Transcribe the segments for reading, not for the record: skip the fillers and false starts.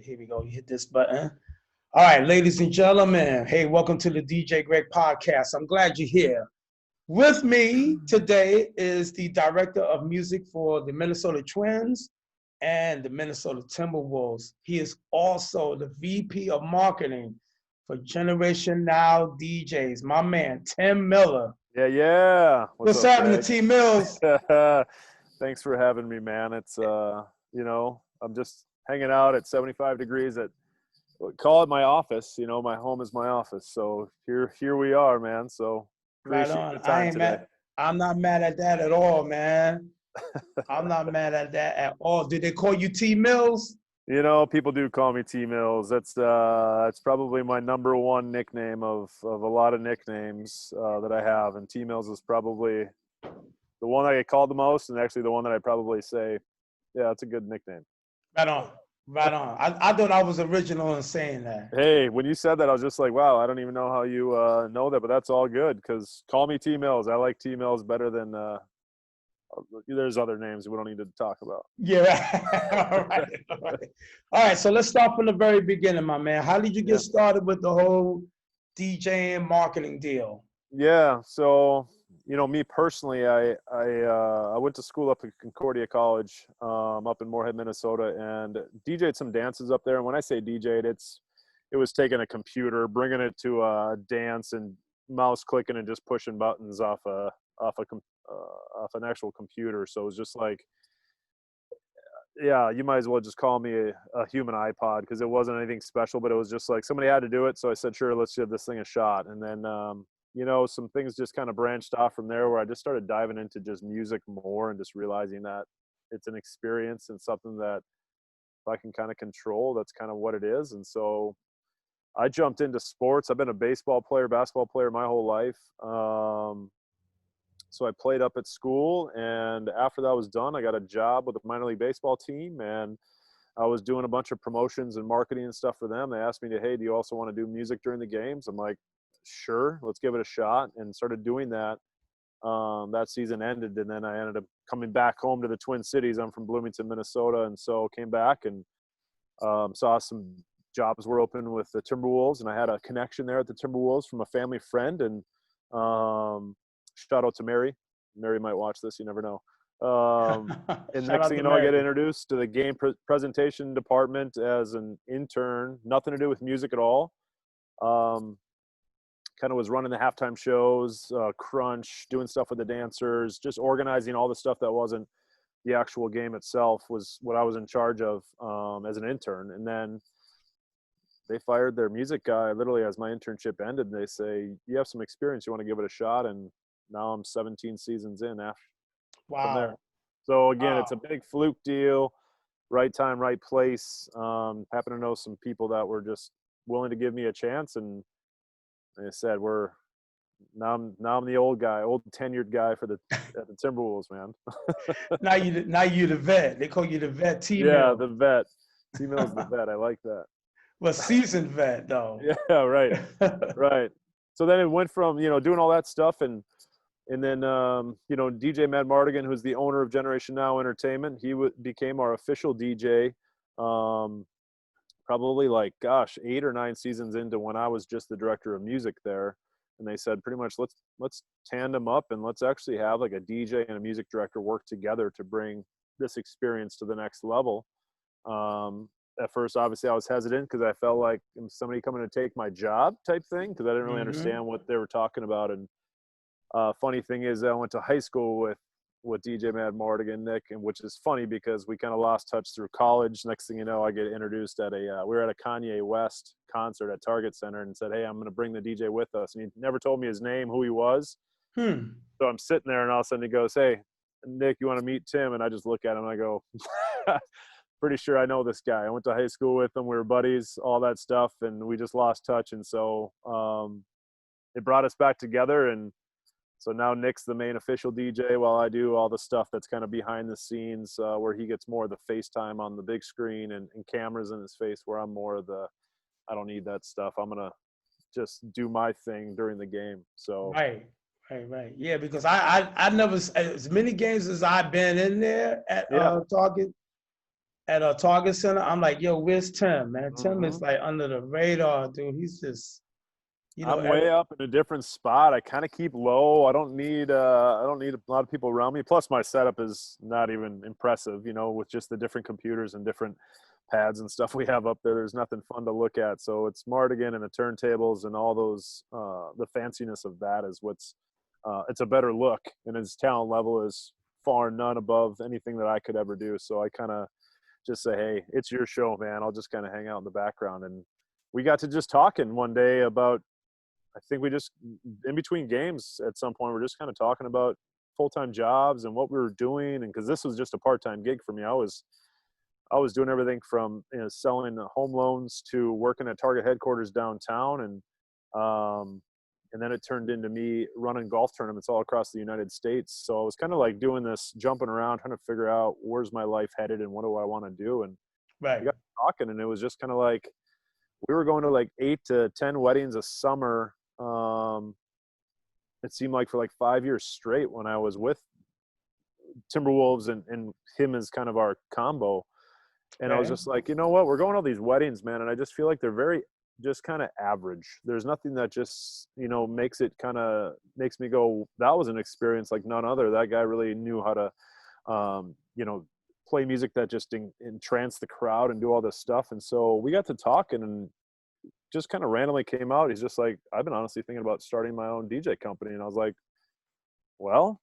Here we go. You hit this button. All right, ladies and gentlemen. Hey, welcome to the DJ Greg podcast. I'm glad you're here. With me today is the director of music for the Minnesota Twins and the Minnesota Timberwolves. He is also the VP of marketing for Generation Now DJs. My man, Tim Miller. Yeah. What's happening, T Mills? Thanks for having me, man. It's I'm just hanging out at 75 degrees at, call it my office. My home is my office. So here we are, man. So Right appreciate on. the time today. I'm not mad at that at all, man. I'm not mad at that at all. Did they call you T Mills? People do call me T Mills. That's probably my number one nickname of a lot of nicknames that I have, and T Mills is probably the one I get called the most, and actually the one that I probably say, yeah, that's a good nickname. Right on. I thought I was original in saying that. Hey, when you said that, I was just like, wow, I don't even know how you know that, but that's all good, because call me T Mills. I like T Mills better than there's other names we don't need to talk about. Yeah. All right. So let's start from the very beginning, my man. How did you get started with the whole DJing marketing deal? Yeah. So, me personally, I went to school up at Concordia College, up in Moorhead, Minnesota, and DJ'd some dances up there. And when I say DJ'd, it was taking a computer, bringing it to a dance, and mouse clicking and just pushing buttons off an actual computer. So it was just like, yeah, you might as well just call me a human iPod, because it wasn't anything special, but it was just like somebody had to do it. So I said, sure, let's give this thing a shot. And then, some things just kind of branched off from there, where I just started diving into just music more and just realizing that it's an experience and something that if I can kind of control, that's kind of what it is. And so I jumped into sports. I've been a basketball player my whole life. So I played up at school, and after that was done, I got a job with a minor league baseball team, and I was doing a bunch of promotions and marketing and stuff for them. They asked me hey, do you also want to do music during the games? I'm like, sure, let's give it a shot, and started doing that. That season ended, and then I ended up coming back home to the Twin Cities. I'm from Bloomington, Minnesota, and so came back and saw some jobs were open with the Timberwolves, and I had a connection there at the Timberwolves from a family friend, and shout out to Mary. Mary might watch this. You never know. And next thing you know, I get introduced to the game presentation department as an intern. Nothing to do with music at all. Kind of was running the halftime shows, crunch, doing stuff with the dancers, just organizing all the stuff that wasn't the actual game itself was what I was in charge of as an intern. And then they fired their music guy literally as my internship ended. And they say, you have some experience, you want to give it a shot? And now I'm 17 seasons in from there. So again, It's a big fluke deal, right time, right place. Happen to know some people that were just willing to give me a chance. And like I said, now I'm the old tenured guy for the Timberwolves, man. now you the vet. They call you the vet. T-Mill. Yeah, the vet. T-Mill's the vet. I like that. Well, seasoned vet though. Yeah, right. Right. So then it went from, doing all that stuff, and then, DJ Matt Mardigan, who's the owner of Generation Now Entertainment, he became our official DJ, probably 8 or 9 seasons into when I was just the director of music there. And they said, pretty much, let's tandem up and let's actually have like a DJ and a music director work together to bring this experience to the next level. At first, obviously, I was hesitant because I felt like somebody coming to take my job type thing, because I didn't really understand what they were talking about. And funny thing is, I went to high school with DJ Mad Mardigan, Nick, and which is funny because we kind of lost touch through college. Next thing you know, I get introduced at we were at a Kanye West concert at Target Center, and said, hey, I'm going to bring the DJ with us. And he never told me his name, who he was. So I'm sitting there, and all of a sudden he goes, hey, Nick, you want to meet Tim? And I just look at him and I go, pretty sure I know this guy. I went to high school with him. We were buddies, all that stuff, and we just lost touch. And so it brought us back together, and so now Nick's the main official DJ while I do all the stuff that's kind of behind the scenes, where he gets more of the FaceTime on the big screen and cameras in his face, where I'm more of I don't need that stuff. I'm going to just do my thing during the game. So Right. Yeah, because I never, as many games as I've been in there at Target, at a Target Center. I'm like, yo, where's Tim, man? Tim Hmm. is like under the radar, dude. He's just, I'm way up in a different spot. I kind of keep low. I don't need a lot of people around me. Plus, my setup is not even impressive. With just the different computers and different pads and stuff we have up there. There's nothing fun to look at. So it's smart again, and the turntables and all those. The fanciness of that is what's. It's a better look, and his talent level is far none above anything that I could ever do. So I kind of just say, hey, it's your show, man. I'll just kind of hang out in the background. And we got to just talking one day about, I think we just, in between games at some point, we're just kind of talking about full-time jobs and what we were doing. And because this was just a part-time gig for me, I was doing everything from selling home loans to working at Target headquarters downtown. And then it turned into me running golf tournaments all across the United States. So I was kind of like doing this, jumping around, trying to figure out where's my life headed and what do I want to do. And we right, got talking, and it was just kind of like we were going to like 8 to 10 weddings a summer. It seemed like for like 5 years straight when I was with Timberwolves and him as kind of our combo. And I was okay, just like, you know what? We're going to all these weddings, man. And I just feel like they're very just kind of average. There's nothing that just, makes me go, that was an experience like none other. That guy really knew how to, play music that just entranced the crowd and do all this stuff. And so we got to talking, and just kind of randomly came out. He's just like, I've been honestly thinking about starting my own DJ company. And I was like, well,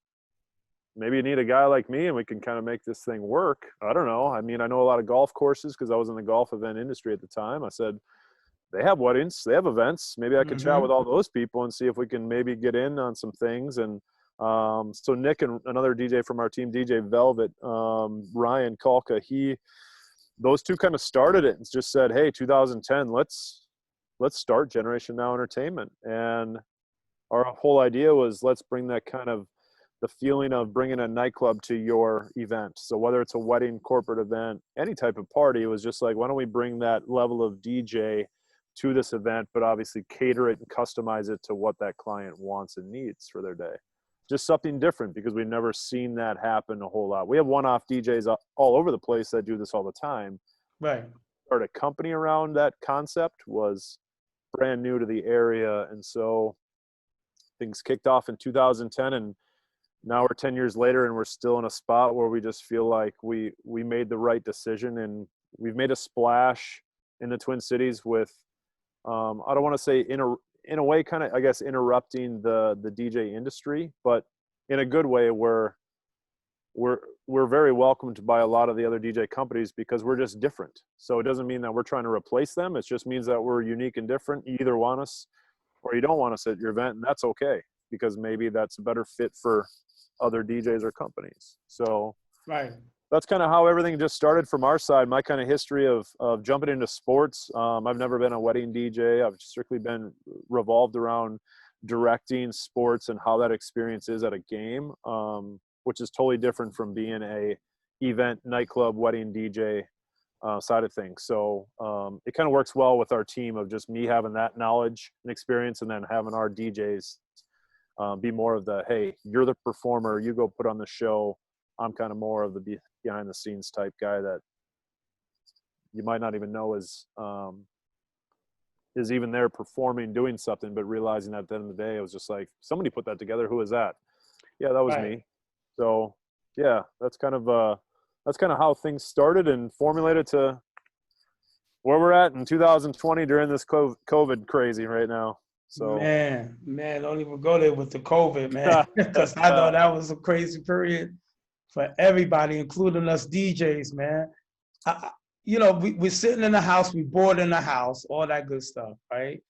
maybe you need a guy like me and we can kind of make this thing work. I don't know. I mean, I know a lot of golf courses because I was in the golf event industry at the time. I said, they have weddings, they have events. Maybe I could chat with all those people and see if we can maybe get in on some things. And so Nick and another DJ from our team, DJ Velvet, Ryan Kalka, those two kind of started it and just said, hey, 2010, let's start Generation Now Entertainment. And our whole idea was, let's bring that kind of the feeling of bringing a nightclub to your event. So whether it's a wedding, corporate event, any type of party, it was just like, why don't we bring that level of DJ to this event, but obviously cater it and customize it to what that client wants and needs for their day. Just something different, because we've never seen that happen a whole lot. We have one-off DJs all over the place that do this all the time. right, Start a company around that concept was brand new to the area. And so things kicked off in 2010, and now we're 10 years later and we're still in a spot where we just feel like we made the right decision, and we've made a splash in the Twin Cities with, I don't want to say in a way, kind of, I guess, interrupting the DJ industry, but in a good way, where we're very welcomed by a lot of the other DJ companies because we're just different. So it doesn't mean that we're trying to replace them. It just means that we're unique and different. You either want us or you don't want us at your event, and that's okay, because maybe that's a better fit for other DJs or companies. So right, that's kind of how everything just started from our side. My kind of history of jumping into sports. I've never been a wedding DJ. I've strictly been revolved around directing sports and how that experience is at a game, which is totally different from being a event, nightclub, wedding DJ side of things. So it kind of works well with our team of just me having that knowledge and experience, and then having our DJs be more of the, hey, you're the performer, you go put on the show. I'm kind of more of the behind the scenes type guy that you might not even know is even there performing, doing something, but realizing that at the end of the day, it was just like, somebody put that together. Who is that? Yeah, that was right. me. So yeah, that's kind of how things started and formulated to where we're at in 2020 during this COVID crazy right now. So Man, don't even go there with the COVID, man, because I know that was a crazy period for everybody, including us DJs, man. We're sitting in the house, we bored in the house, all that good stuff, right?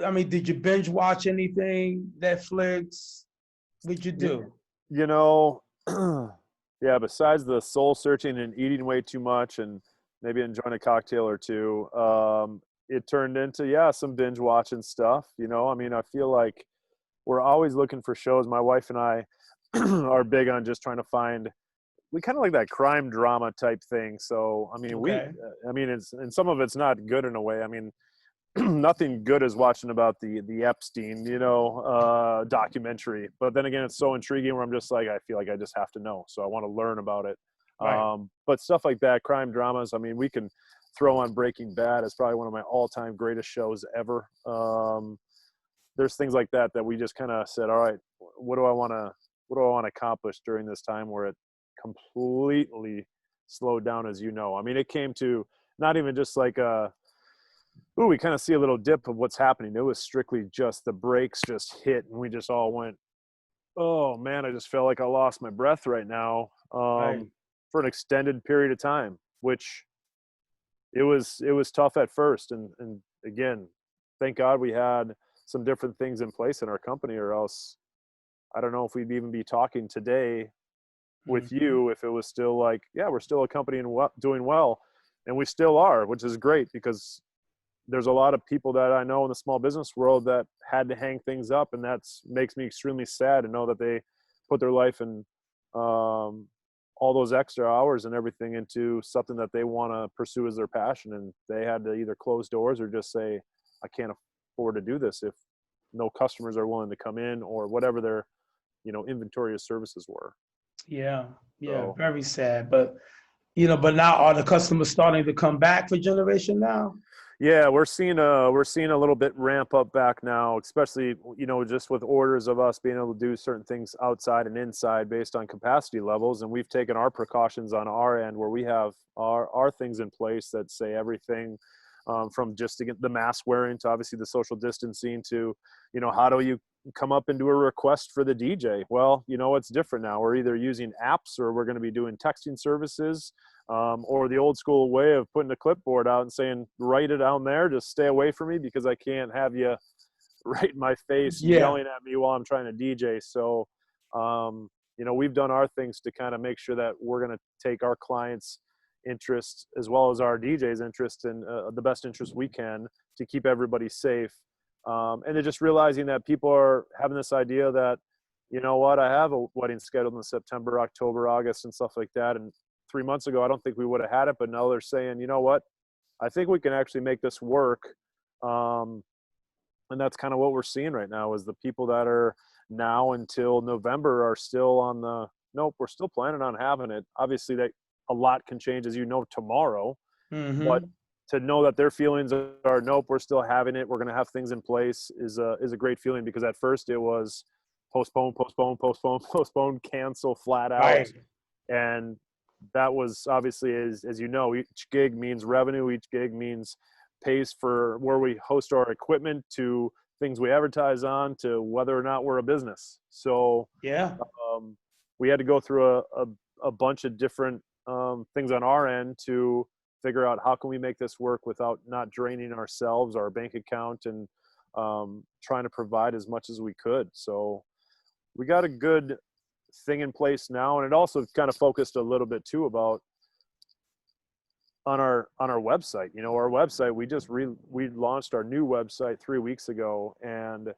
I mean, did you binge watch anything? Netflix? What'd you do? Yeah, besides the soul searching and eating way too much and maybe enjoying a cocktail or two, it turned into, some binge watching stuff. I mean, I feel like we're always looking for shows. My wife and I are big on just trying to find, we kind of like that crime drama type thing. So, I mean, Okay. and some of it's not good in a way. I mean, nothing good is watching about the Epstein, documentary. But then again, it's so intriguing where I'm just like, I feel like I just have to know. So I want to learn about it. Right. But stuff like that, crime dramas, I mean, we can throw on Breaking Bad. It's probably one of my all-time greatest shows ever. There's things like that we just kind of said, all right, what do I want to accomplish during this time where it completely slowed down, as you know. I mean, it came to not even just like we kind of see a little dip of what's happening. It was strictly just the brakes just hit, and we just all went, oh man, I just felt like I lost my breath right now, Right. for an extended period of time, which it was tough at first. And again, thank God we had some different things in place in our company, or else I don't know if we'd even be talking today with Mhm. you if it was still like, yeah, we're still a company and doing well, and we still are, which is great, because there's a lot of people that I know in the small business world that had to hang things up, and that's makes me extremely sad to know that they put their life and all those extra hours and everything into something that they want to pursue as their passion, and they had to either close doors or just say, I can't afford to do this if no customers are willing to come in, or whatever their inventory of services were. Yeah. Yeah. So Very sad. But but now are the customers starting to come back for Generation Now? yeah, we're seeing a little bit ramp up back now, especially just with orders of us being able to do certain things outside and inside based on capacity levels, and we've taken our precautions on our end where we have our things in place that say everything, from just to get the mask wearing to obviously the social distancing to how do you come up and do a request for the DJ. Well, it's different now. We're either using apps or we're going to be doing texting services, or the old school way of putting a clipboard out and saying, write it down there, just stay away from me because I can't have you right in my face Yeah. yelling at me while I'm trying to DJ. So, we've done our things to kind of make sure that we're going to take our clients' interest as well as our DJ's interest in the best interest we can to keep everybody safe. And then just realizing that people are having this idea that, you know what, I have a wedding scheduled in September, October, August, and stuff like that. And 3 months ago, I don't think we would have had it, but now they're saying, you know what, I think we can actually make this work. And that's kind of what we're seeing right now is the people that are now until November are still on the, nope, we're still planning on having it. Obviously that a lot can change, as tomorrow, but Mm-hmm. to know that their feelings are, nope, we're still having it, we're going to have things in place is a great feeling, because at first it was postpone, postpone, postpone, postpone, cancel flat out. Right. And that was obviously, as each gig means revenue, each gig means pays for where we host our equipment, to things we advertise on, to whether or not we're a business. So Yeah. um, we had to go through a bunch of different things on our end to figure out how can we make this work without not draining ourselves, our bank account, and trying to provide as much as we could. So we got a good thing in place now, and it also kind of focused a little bit too about on our website. Our website, we launched our new website 3 weeks ago, and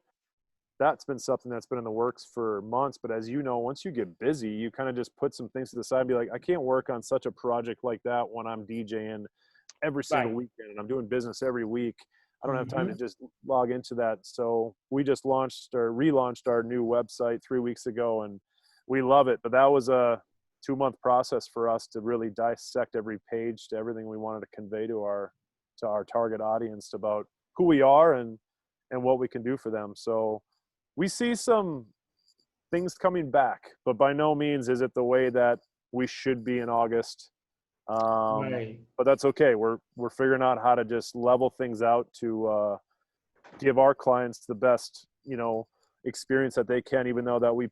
that's been something that's been in the works for months. But as you know, once you get busy, you kind of just put some things to the side and be like, I can't work on such a project like that when I'm DJing every single Right. weekend and I'm doing business every week. I don't have time to Mm-hmm. just log into that. So we just relaunched our new website 3 weeks ago, and we love it. But that was a 2-month process for us to really dissect every page to everything we wanted to convey to our target audience about who we are and what we can do for them. So we see some things coming back, but by no means is it the way that we should be in August. Right. But that's okay. We're figuring out how to just level things out to give our clients the best experience that they can. Even though that we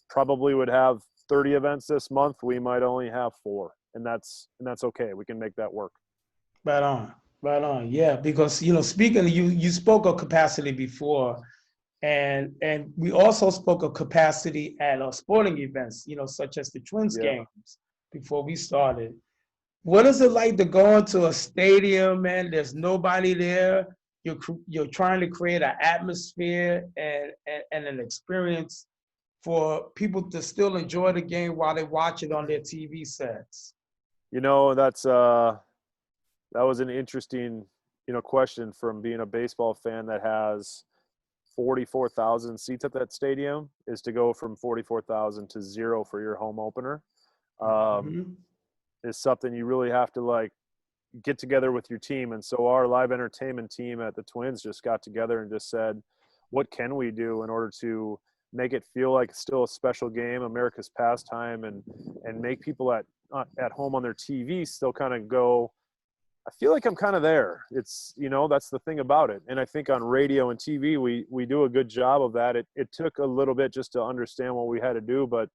probably would have 30 events this month, we might only have 4, and that's okay. We can make that work. Right on. Right on. Yeah. Because speaking of you spoke of capacity before, and we also spoke of capacity at sporting events, such as the Twins Yeah. games before we started. What is it like to go into a stadium, man? There's nobody there. You're trying to create an atmosphere and an experience for people to still enjoy the game while they watch it on their TV sets. That's that was an interesting question, from being a baseball fan that has 44,000 seats at that stadium, is to go from 44,000 to 0 for your home opener. Mhm. is something you really have to like get together with your team. And so our live entertainment team at the Twins just got together and just said, what can we do in order to make it feel like it's still a special game, America's pastime, and make people at home on their TV still kind of go, I feel like I'm kind of there. It's, you know, that's the thing about it. And I think on radio and TV, we do a good job of that. It took a little bit just to understand what we had to do, but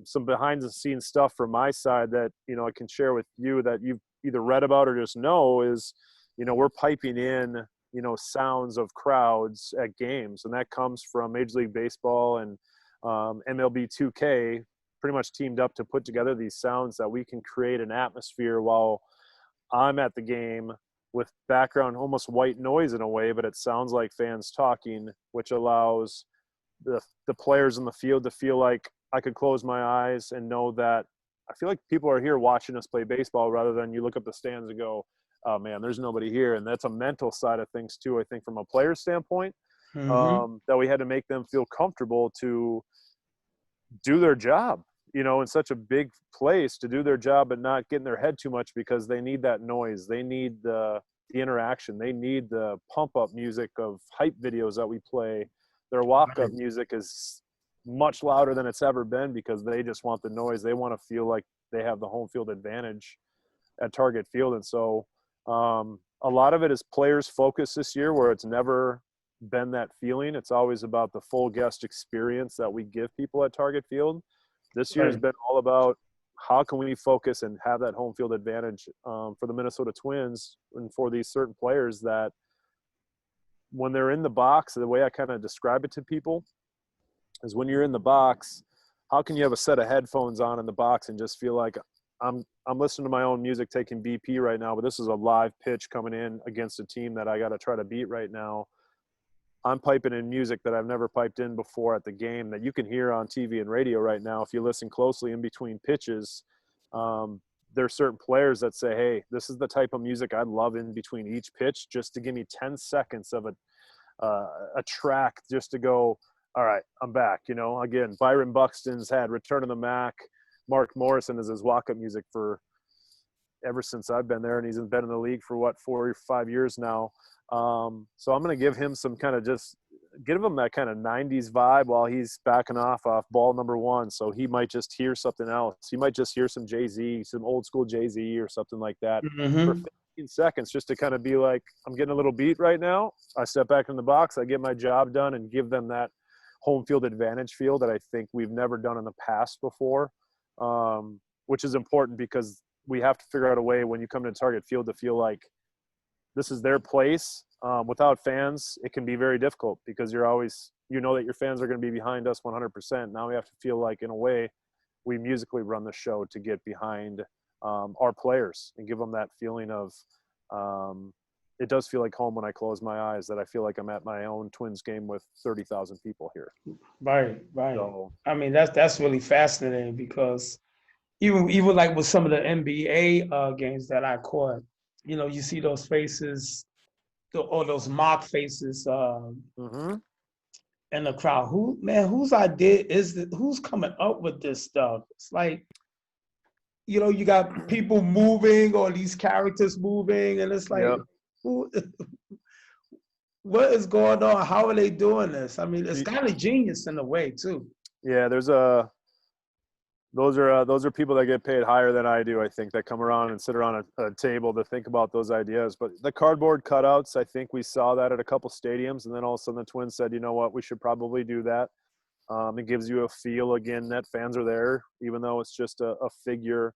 some behind the scenes stuff from my side that, you know, I can share with you that you've either read about or just know is, you know, we're piping in, you know, sounds of crowds at games. And that comes from Major League Baseball and MLB 2K pretty much teamed up to put together these sounds that we can create an atmosphere while I'm at the game with background, almost white noise in a way, but it sounds like fans talking, which allows the players in the field to feel like I could close my eyes and know that I feel like people are here watching us play baseball rather than you look up the stands and go, oh man, there's nobody here. And that's a mental side of things too, I think, from a player standpoint, Mhm. that we had to make them feel comfortable to do their job, you know, in such a big place to do their job, but not get in their head too much because they need that noise. They need the interaction. They need the pump up music of hype videos that we play. Their walk up Right. music is much louder than it's ever been because they just want the noise. They want to feel like they have the home field advantage at Target Field. And so a lot of it is players focus this year where it's never been that feeling. It's always about the full guest experience that we give people at Target Field. This year has Right. been all about how can we focus and have that home field advantage for the Minnesota Twins and for these certain players that when they're in the box, the way I kind of describe it to people is when you're in the box, how can you have a set of headphones on in the box and just feel like I'm listening to my own music taking BP right now, but this is a live pitch coming in against a team that I got to try to beat right now. I'm piping in music that I've never piped in before at the game that you can hear on TV and radio right now. If you listen closely in between pitches, there are certain players that say, hey, this is the type of music I'd love in between each pitch just to give me 10 seconds of a track just to go, all right, I'm back. You know, again, Byron Buxton's had Return of the Mac. Mark Morrison is his walk-up music for ever since I've been there, and he's been in the league for what, 4 or 5 years now. So I'm going to give him some kind of just give him that kind of 90s vibe while he's backing off ball number one. So he might just hear something else. He might just hear some Jay-Z, some old school Jay-Z or something like that for Mhm. 15 seconds just to kind of be like, I'm getting a little beat right now. I step back in the box, I get my job done and give them that home field advantage feel that I think we've never done in the past before, which is important because we have to figure out a way when you come to Target Field to feel like this is their place. Without fans, it can be very difficult because you're always, you know that your fans are going to be behind us 100%. Now we have to feel like, in a way, we musically run the show to get behind our players and give them that feeling of it does feel like home when I close my eyes, that I feel like I'm at my own Twins game with 30,000 people here. Right. Right. So, I mean, that's really fascinating because even like with some of the NBA games that I caught, you know, you see those faces or those mock faces mm-hmm. in the crowd. Whose idea is it? Who's coming up with this stuff? It's like, you know, you got people moving or these characters moving, and it's like, Yep. who? What is going on? How are they doing this? I mean, it's kind of genius in a way too. Yeah, those are people that get paid higher than I do, I think, that come around and sit around a table to think about those ideas. But the cardboard cutouts, I think we saw that at a couple stadiums, and then all of a sudden the Twins said, you know what, we should probably do that. It gives you a feel again that fans are there, even though it's just a figure.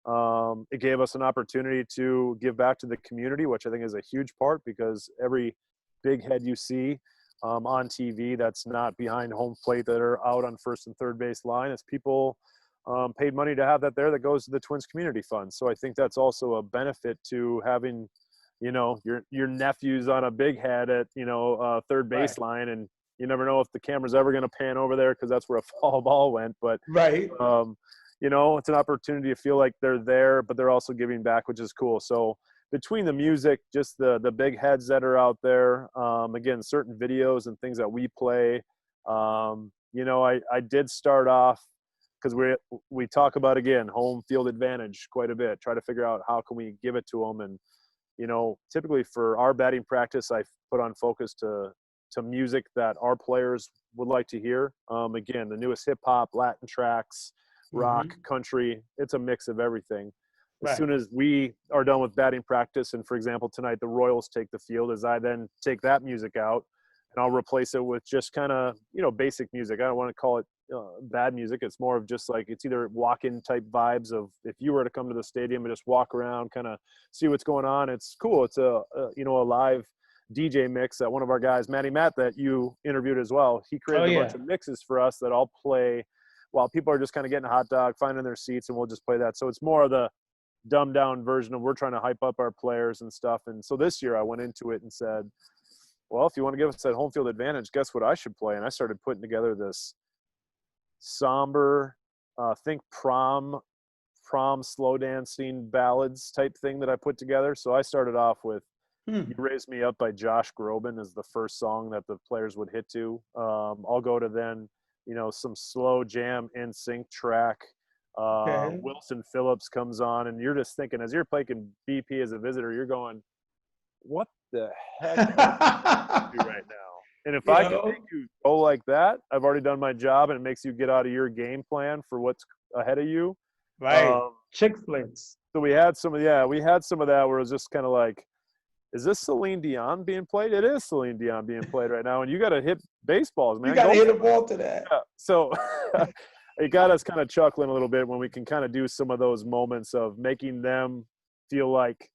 It gave us an opportunity to give back to the community, which I think is a huge part because every big head you see on TV that's not behind home plate that are out on first and third base line is people paid money to have that there that goes to the Twins Community Fund. So I think that's also a benefit to having, you know, your nephews on a big head at, you know, third Right. baseline, and you never know if the camera's ever going to pan over there because that's where a foul ball went. But Right. you know, it's an opportunity to feel like they're there, but they're also giving back, which is cool. So between the music, just the big heads that are out there, again, certain videos and things that we play, you know, I did start off because we talk about, again, home field advantage quite a bit. Try to figure out how can we give it to them. And typically for our batting practice, I put on focus to music that our players would like to hear. Again, the newest hip hop, Latin tracks, rock, country. It's a mix of everything. As soon as we are done with batting practice, and for example, tonight the Royals take the field, as I then take that music out and I'll replace it with just kind of, basic music. I don't want to call it bad music. It's more of just like, it's either walk-in type vibes of if you were to come to the stadium and just walk around, kind of see what's going on. It's cool. It's a live DJ mix that one of our guys, Matty Matt, that you interviewed as well. He created a bunch of mixes for us that I'll play while people are just kind of getting a hot dog, finding their seats, and we'll just play that. So it's more of the dumbed down version of we're trying to hype up our players and stuff. And so this year I went into it and said, well, if you want to give us that home field advantage, guess what I should play? And I started putting together this somber, think prom slow dancing ballads type thing that I put together. So I started off with You Raise Me Up by Josh Groban as the first song that the players would hit to. I'll go to then, some slow jam in sync track. Wilson Phillips comes on, and you're just thinking, as you're playing BP as a visitor, you're going, what the heck are you do right now? And if I can make you go like that, I've already done my job, and it makes you get out of your game plan for what's ahead of you. Right. Chick flicks. So we had some of that where it was just kind of like, is this Celine Dion being played? It is Celine Dion being played right now, and you got to hit baseballs, man. You got to hit a ball to that. Yeah. So it got us kind of chuckling a little bit when we can kind of do some of those moments of making them feel like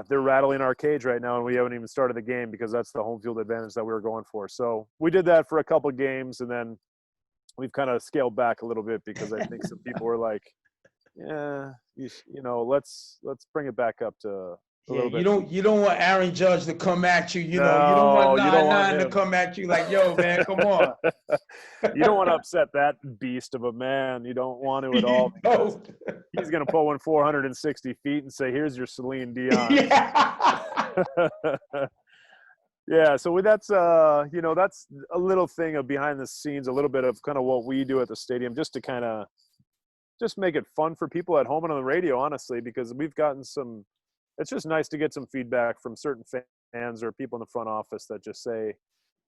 they're rattling our cage right now, and we haven't even started the game, because that's the home field advantage that we were going for. So we did that for a couple of games, and then we've kind of scaled back a little bit, because I think some people were like, yeah, let's bring it back up to a little bit. You don't want Aaron Judge to come at you. You No, don't want you don't want 9-9 to come at you like, yo, man, come on. You don't want to upset that beast of a man. You don't want to at all. He's going to pull one 460 feet and say, here's your Celine Dion. Yeah, so that's that's a little thing of behind the scenes, a little bit of kind of what we do at the stadium, just to kind of just make it fun for people at home and on the radio, honestly, because we've gotten some – it's just nice to get some feedback from certain fans or people in the front office that just say,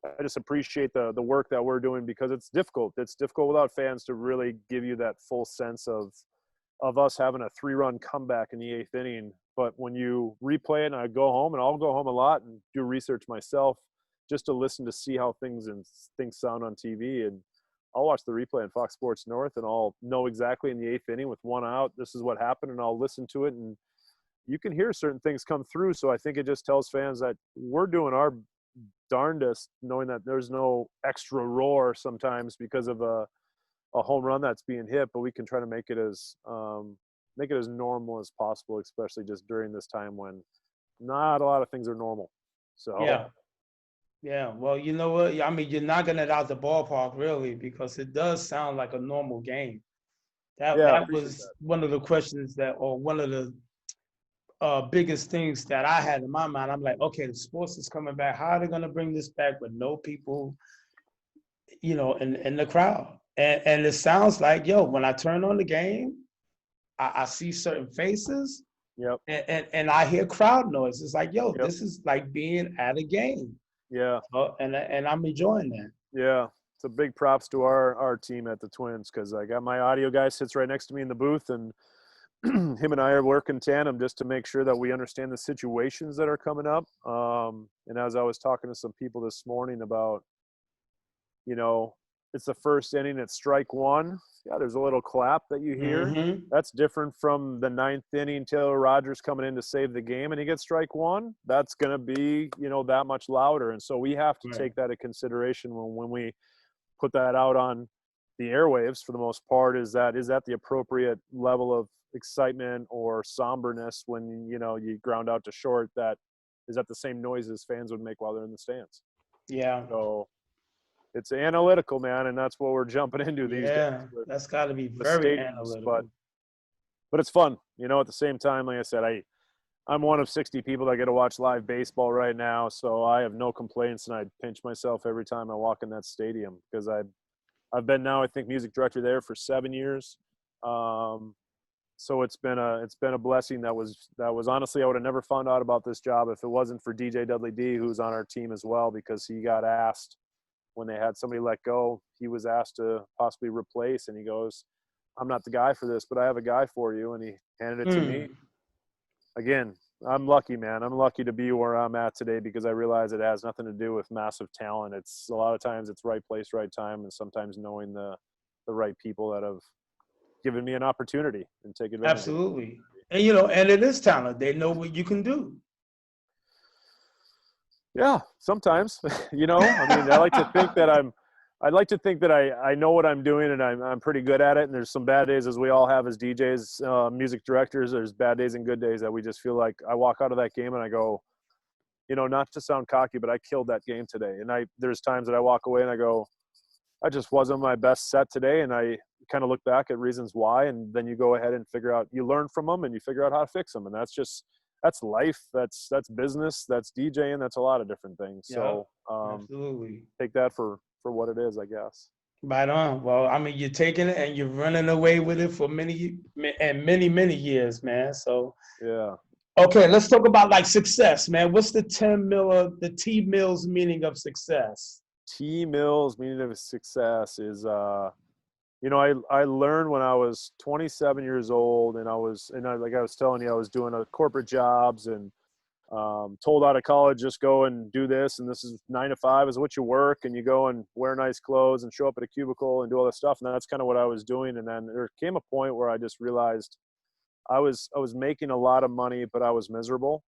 I just appreciate the work that we're doing, because it's difficult. It's difficult without fans to really give you that full sense of us having a 3-run comeback in the 8th inning. But when you replay it, and I go home, and I'll go home a lot and do research myself just to listen to see how things sound on TV. And I'll watch the replay on Fox Sports North, and I'll know exactly in the 8th inning with 1 out, this is what happened, and I'll listen to it, and you can hear certain things come through. So I think it just tells fans that we're doing our darndest, knowing that there's no extra roar sometimes because of a home run that's being hit, but we can try to make it as normal as possible, especially just during this time when not a lot of things are normal. So yeah. Well, you know what? I mean, you're knocking it out the ballpark, really, because it does sound like a normal game. That was one of the questions one of the biggest things that I had in my mind. I'm like, okay, the sports is coming back. How are they going to bring this back with no people, in the crowd? And it sounds like, when I turn on the game, I see certain faces. Yep. And I hear crowd noise. It's like, this is like being at a game. Yeah. And I'm enjoying that. Yeah. It's a big props to our team at the Twins, because I got my audio guy sits right next to me in the booth, and him and I are working tandem just to make sure that we understand the situations that are coming up. And as I was talking to some people this morning about, it's the first inning, it's strike 1. Yeah, there's a little clap that you hear. Mm-hmm. That's different from the 9th inning, Taylor Rogers coming in to save the game, and he gets strike 1. That's going to be, that much louder. And so we have to take that into consideration when we put that out on the airwaves. For the most part, is that the appropriate level of excitement or somberness when you ground out to short, that is at the same noises fans would make while they're in the stands. Yeah. So it's analytical, man, and that's what we're jumping into these days. Yeah, that's got to be very analytical. But it's fun, at the same time. Like I said, I'm one of 60 people that get to watch live baseball right now, so I have no complaints, and I pinch myself every time I walk in that stadium, because I've been now, I think, music director there for 7 years. So it's been a blessing. That was honestly, I would have never found out about this job if it wasn't for DJ Dudley D, who's on our team as well, because he got asked when they had somebody let go. He was asked to possibly replace, and he goes, "I'm not the guy for this, but I have a guy for you," and he handed it to me. Again, I'm lucky, man. I'm lucky to be where I'm at today because I realize it has nothing to do with massive talent. It's a lot of times it's right place, right time, and sometimes knowing the right people that have given me an opportunity and take advantage of it. Absolutely. And you know, and it is talent. They know what you can do. Yeah, sometimes. You know, I mean, I'd like to think that I know what I'm doing and I'm pretty good at it. And there's some bad days, as we all have as DJs, music directors. There's bad days and good days that we just feel like I walk out of that game and I go, you know, not to sound cocky, but I killed that game today. And there's times that I walk away and I go, I just wasn't my best set today. And I kind of look back at reasons why, and then you go ahead and figure out, you learn from them and you figure out how to fix them. And that's life. That's business. That's DJing. That's a lot of different things. Yeah, so absolutely. take that for what it is, I guess. Right on. Well, I mean, you're taking it and you're running away with it for many many years, man. So Yeah. okay, let's talk about like success, man. What's the T Mills meaning of success? T Mills meaning of success is, you know, I learned when I was 27 years old, and like I was telling you, I was doing corporate jobs and told out of college, just go and do this. And this is 9 to 5 is what you work, and you go and wear nice clothes and show up at a cubicle and do all this stuff. And that's kind of what I was doing. And then there came a point where I just realized I was making a lot of money, but I was miserable.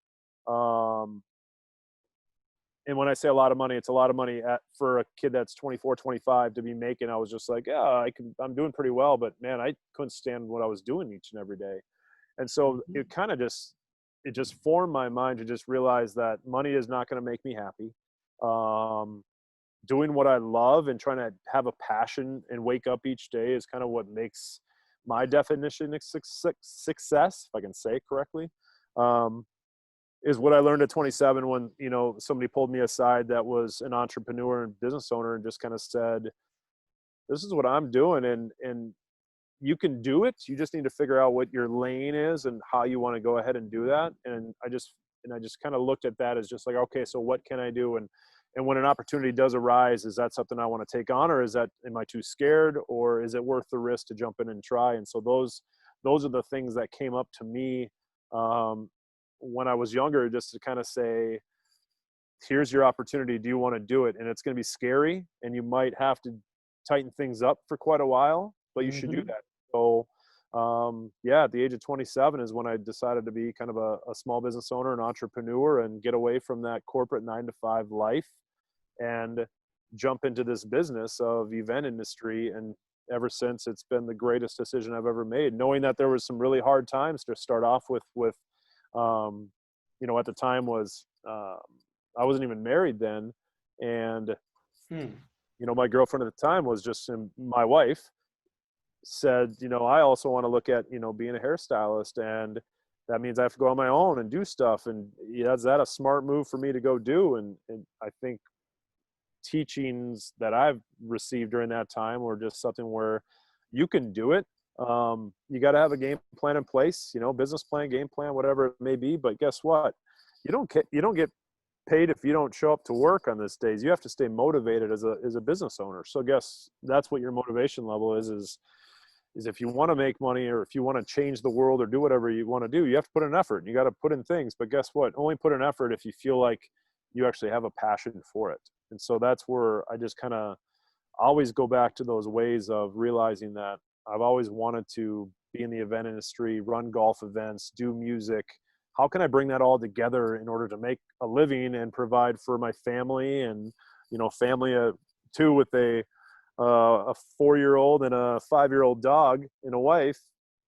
And when I say a lot of money, it's a lot of money for a kid that's 24, 25 to be making. I was just like, yeah, I'm doing pretty well, but man, I couldn't stand what I was doing each and every day. And so it kind of just formed my mind to just realize that money is not going to make me happy. Doing what I love and trying to have a passion and wake up each day is kind of what makes my definition of success, if I can say it correctly. Is what I learned at 27 when, you know, somebody pulled me aside that was an entrepreneur and business owner and just kind of said, this is what I'm doing, and you can do it. You just need to figure out what your lane is and how you want to go ahead and do that. And I just kind of looked at that as just like, okay, so what can I do? And when an opportunity does arise, is that something I want to take on, or am I too scared, or is it worth the risk to jump in and try? And so those are the things that came up to me when I was younger, just to kind of say, here's your opportunity. Do you want to do it? And it's going to be scary, and you might have to tighten things up for quite a while, but you should do that. So, yeah, at the age of 27 is when I decided to be kind of a small business owner, an entrepreneur, and get away from that corporate 9 to 5 life and jump into this business of event industry. And ever since, it's been the greatest decision I've ever made, knowing that there was some really hard times to start off with, you know, at the time was, I wasn't even married then. And, you know, my girlfriend at the time was just my wife said, you know, I also want to look at, you know, being a hairstylist, and that means I have to go on my own and do stuff. And yeah, is that a smart move for me to go do? And I think teachings that I've received during that time were just something where you can do it. You got to have a game plan in place, you know, business plan, game plan, whatever it may be. But guess what? You don't get paid if you don't show up to work on these days. You have to stay motivated as a business owner. So guess that's what your motivation level is if you want to make money, or if you want to change the world or do whatever you want to do, you have to put in effort. You got to put in things. But guess what? Only put in effort if you feel like you actually have a passion for it. And so that's where I just kind of always go back to those ways of realizing that I've always wanted to be in the event industry, run golf events, do music. How can I bring that all together in order to make a living and provide for my family, and, you know, family too, with a 4-year-old and a 5-year-old dog and a wife?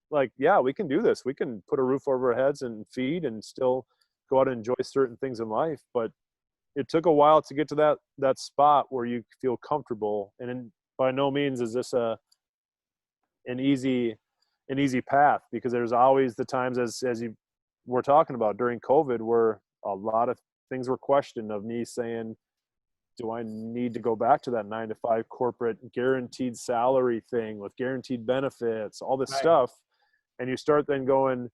Like, yeah, we can do this. We can put a roof over our heads and feed and still go out and enjoy certain things in life. But it took a while to get to that spot where you feel comfortable. And by no means is this an easy path, because there's always the times, as you were talking about during COVID, where a lot of things were questioned of me saying, do I need to go back to that 9-to-5 corporate guaranteed salary thing with guaranteed benefits, all this Right. stuff? And you start then going,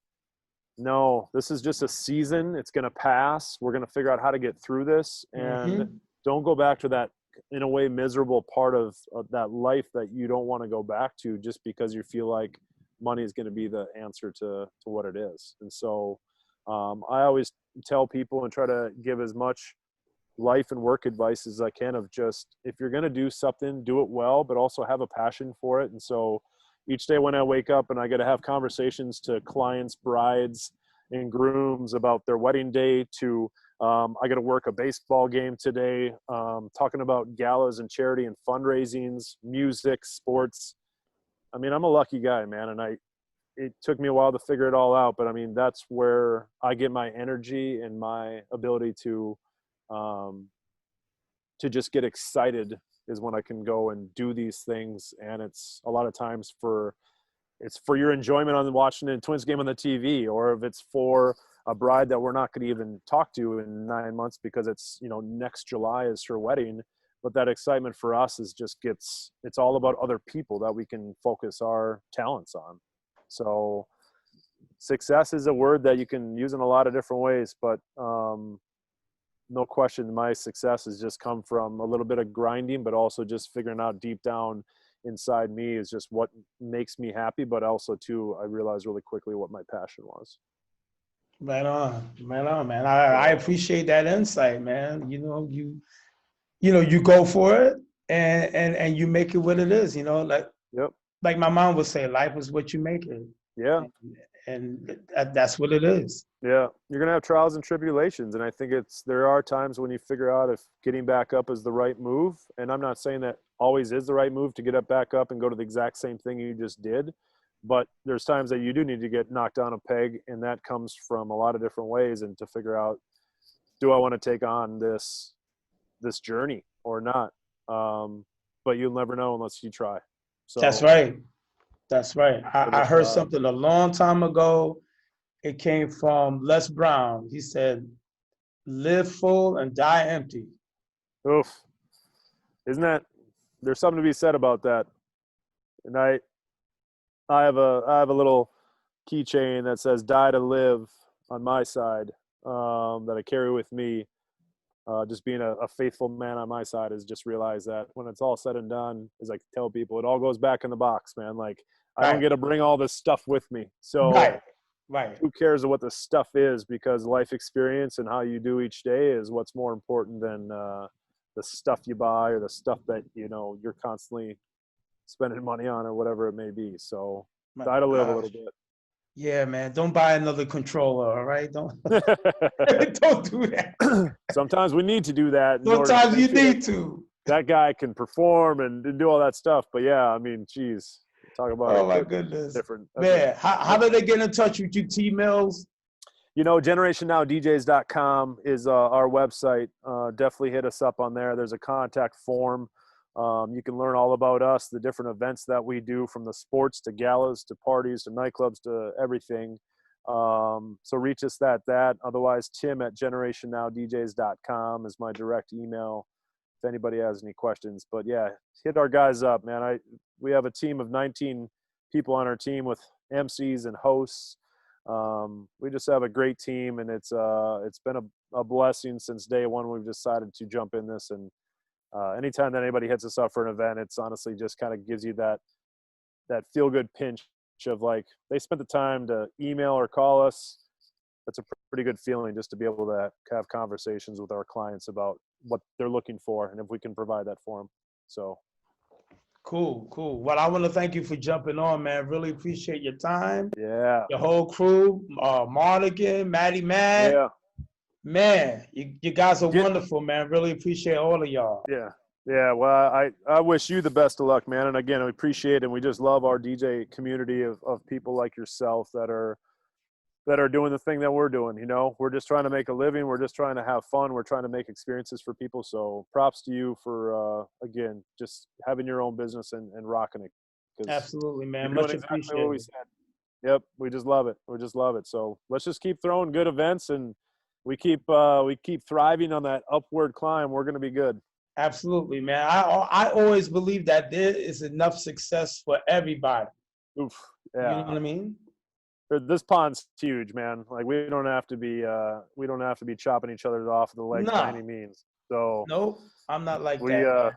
no, this is just a season. It's going to pass. We're going to figure out how to get through this. And don't go back to that, in a way, miserable part of that life that you don't want to go back to just because you feel like money is going to be the answer to what it is. And so I always tell people and try to give as much life and work advice as I can of just, if you're going to do something, do it well, but also have a passion for it. And so each day when I wake up and I get to have conversations to clients, brides, and grooms about their wedding day, to I got to work a baseball game today, talking about galas and charity and fundraisings, music, sports. I mean, I'm a lucky guy, man. And it took me a while to figure it all out, but I mean, that's where I get my energy and my ability to just get excited, is when I can go and do these things. And it's a lot of times it's for your enjoyment on watching a Twins game on the TV, or if it's for a bride that we're not going to even talk to in 9 months because it's, next July is her wedding. But that excitement for us it's all about other people that we can focus our talents on. So success is a word that you can use in a lot of different ways, but no question, my success has just come from a little bit of grinding, but also just figuring out deep down inside me is just what makes me happy. But also too, I realized really quickly what my passion was. Right on, man. I appreciate that insight, man. You go for it and you make it what it is, like my mom would say, life is what you make it. Yeah. And that's what it is. Yeah. You're going to have trials and tribulations. And I think there are times when you figure out if getting back up is the right move. And I'm not saying that always is the right move to get up back up and go to the exact same thing you just did. But there's times that you do need to get knocked down a peg. And that comes from a lot of different ways. And to figure out, do I want to take on this journey or not? But you'll never know unless you try. So That's right. I heard something a long time ago. It came from Les Brown. He said, live full and die empty. Oof. There's something to be said about that. And I have a little keychain that says die to live on my side, that I carry with me. Just being a faithful man on my side is just realize that when it's all said and done, as I tell people, it all goes back in the box, man. Like I don't get to bring all this stuff with me. So right. Who cares what the stuff is? Because life experience and how you do each day is what's more important than the stuff you buy or the stuff that, you're constantly spending money on or whatever it may be. So try to live a little bit. Yeah, man. Don't buy another controller, all right? Don't don't do that. Sometimes we need to do that. Sometimes you need to. That guy can perform and do all that stuff. But yeah, I mean, geez, talk about oh my goodness. Different. Man, how do they get in touch with you, T Mills? GenerationNowDJs.com is our website. Definitely hit us up on there. There's a contact form. You can learn all about us, the different events that we do, from the sports to galas to parties to nightclubs to everything. So reach us that. Otherwise, Tim@GenerationNowDJs.com is my direct email if anybody has any questions. But yeah, hit our guys up, man. We have a team of 19 people on our team with MCs and hosts. We just have a great team, and it's been a blessing since day one. We've decided to jump in this, and anytime that anybody hits us up for an event, it's honestly just kind of gives you that feel-good pinch of like, they spent the time to email or call us. That's a pretty good feeling, just to be able to have conversations with our clients about what they're looking for and if we can provide that for them. So cool. Well, I want to thank you for jumping on, man. Really appreciate your time. Yeah. Your whole crew, Mardigan, Maddie Matt. Yeah. Man, you guys are wonderful, man. Really appreciate all of y'all. Yeah. Well, I wish you the best of luck, man. And again, we appreciate it. And we just love our DJ community of people like yourself that are doing the thing that we're doing. We're just trying to make a living. We're just trying to have fun. We're trying to make experiences for people. So props to you for, again, just having your own business and rocking it. Absolutely, man. Much appreciated. What we said. Yep. We just love it. So let's just keep throwing good events, and we keep thriving on that upward climb. We're going to be good. Absolutely, man. I always believe that there is enough success for everybody. Oof. You know Yeah. what I mean? This pond's huge, man. Like we don't have to be chopping each other off the legs by any No, means. So nope. I'm not like we that,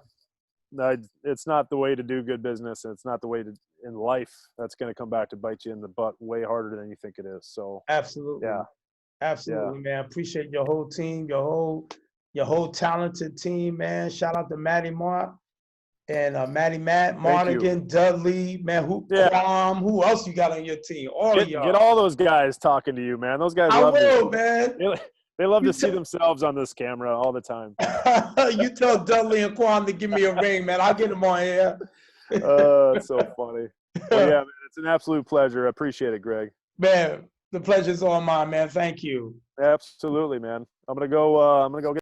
man. it's not the way to do good business, and it's not the way to in life. That's going to come back to bite you in the butt way harder than you think it is. So Absolutely. yeah, yeah. Absolutely, man. Appreciate your whole team, your whole talented team, man. Shout out to Matty Mark and Matt, Thank you. Monaghan, Dudley, man, Yeah. Quam, who else you got on your team? All of Get y'all. all those guys talking to you, man. Those guys I love will, to. man. They love You to see themselves on this camera all the time. you tell Dudley and Quam to give me a ring, man. I'll get them on here. It's so funny. Well, yeah, man, it's an absolute pleasure. I appreciate it, Greg. Man, the pleasure's all mine, man. Thank you. Absolutely, man. I'm gonna go get